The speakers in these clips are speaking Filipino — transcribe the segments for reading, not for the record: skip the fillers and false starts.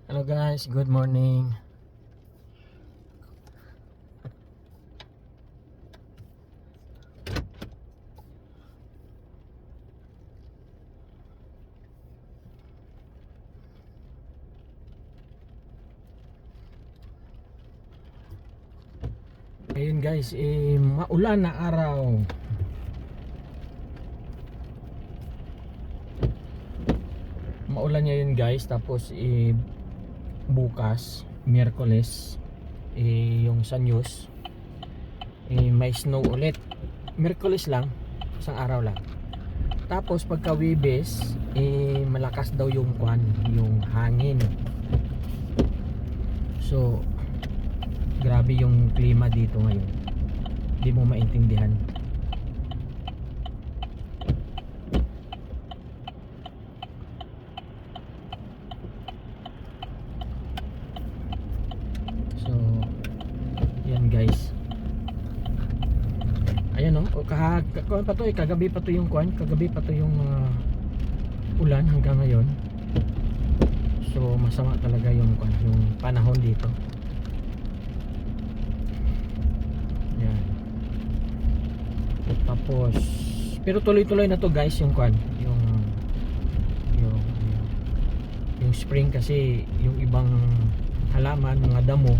Hello guys, good morning. Ayun guys, maulan na araw. Maulan ngayon guys, tapos bukas, Miyerkules, yung sa news, may snow ulit. Miyerkules lang, isang araw lang. Tapos pagka Webes, malakas daw yung yung hangin. So, grabe yung klima dito ngayon. Hindi mo maintindihan. So, yan guys. Ayan oh, kagabi pa to yung ulan hanggang ngayon. So, masama talaga yung panahon dito. Yan. Tapos pero tuloy-tuloy na to guys yung yung, yung spring, kasi yung ibang halaman, mga damo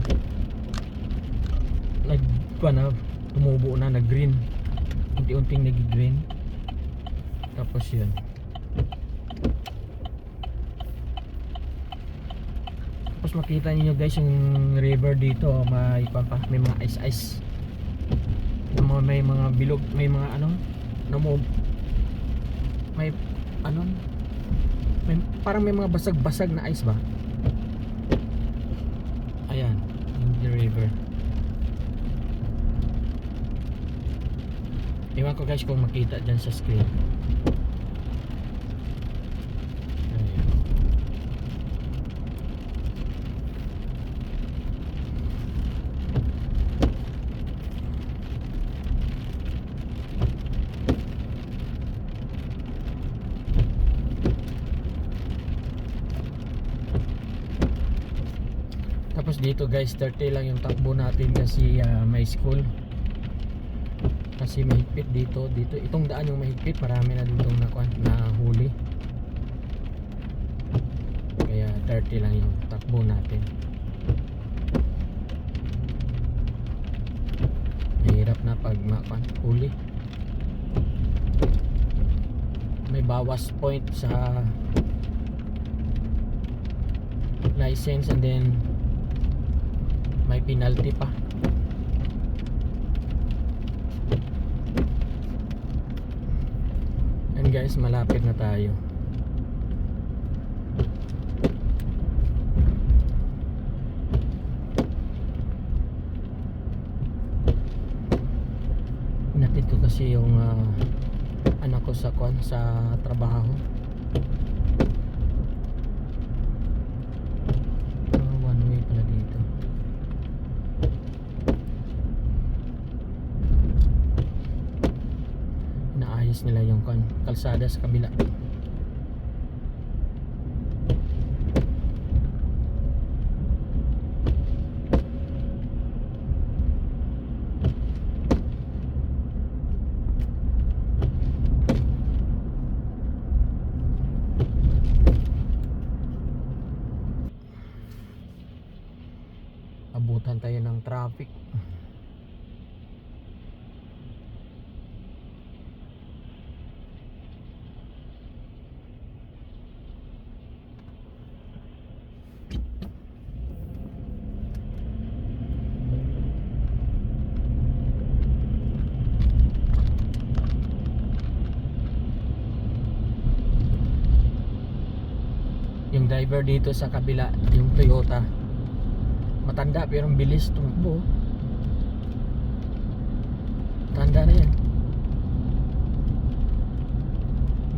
tumubo na, nag-green, unti-unting nag-green. Tapos yun, tapos makita niyo guys yung river dito, may mga ice, may mga bilog, may mga may may, parang may mga basag-basag na ice ba. Ayan yung river. Iwan ko guys kung makita dyan sa screen. Ayan. Tapos dito guys, 30 lang yung takbo natin kasi may school. Kasi mahigpit dito, itong daan yung mahigpit, marami na dito na huli. Kaya 30 lang yung takbo natin. Mahirap na pag huli. May bawas point sa license, and then may penalty pa. And guys, malapit na tayo. Inatid ko kasi yung anak ko sa trabaho. One way pala dito. Inaayos nila yung kalsada sa kabila. Abutan tayo ng traffic. Yung driver dito sa kabila, yung Toyota, matanda pero ang bilis tumakbo. Tanda na yan,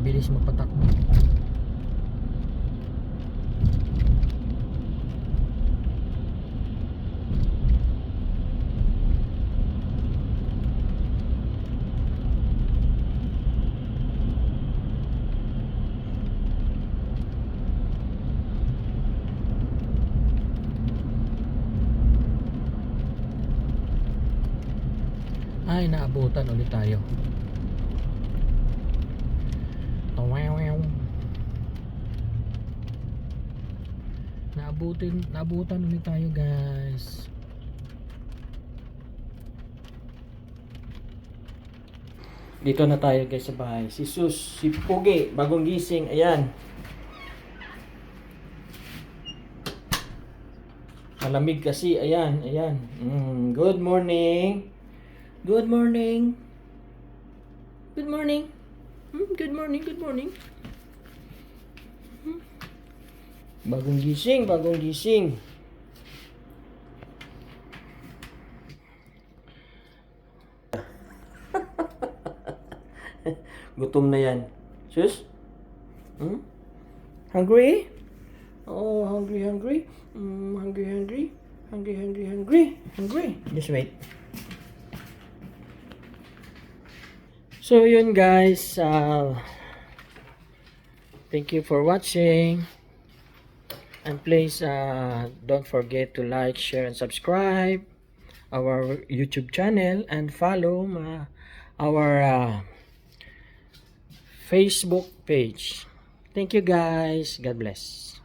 bilis magpatakbo. Ay, naabutan ulit tayo. Tawaw. Naabutan ulit tayo, guys. Dito na tayo, guys, sa bahay. Si Sus, si Pugi, bagong gising. Ayan. Malamig kasi. Ayan, ayan. Good morning. Good morning. Good morning. Good morning, good morning. Bagong gising, bagong gising. Gutom na yan. Sus? Hungry? Oh, hungry, hungry. Hungry, hungry. Hungry, hungry, hungry. Hungry. Just wait. So, yun guys. Thank you for watching. And please don't forget to like, share, and subscribe our YouTube channel and follow our Facebook page. Thank you guys. God bless.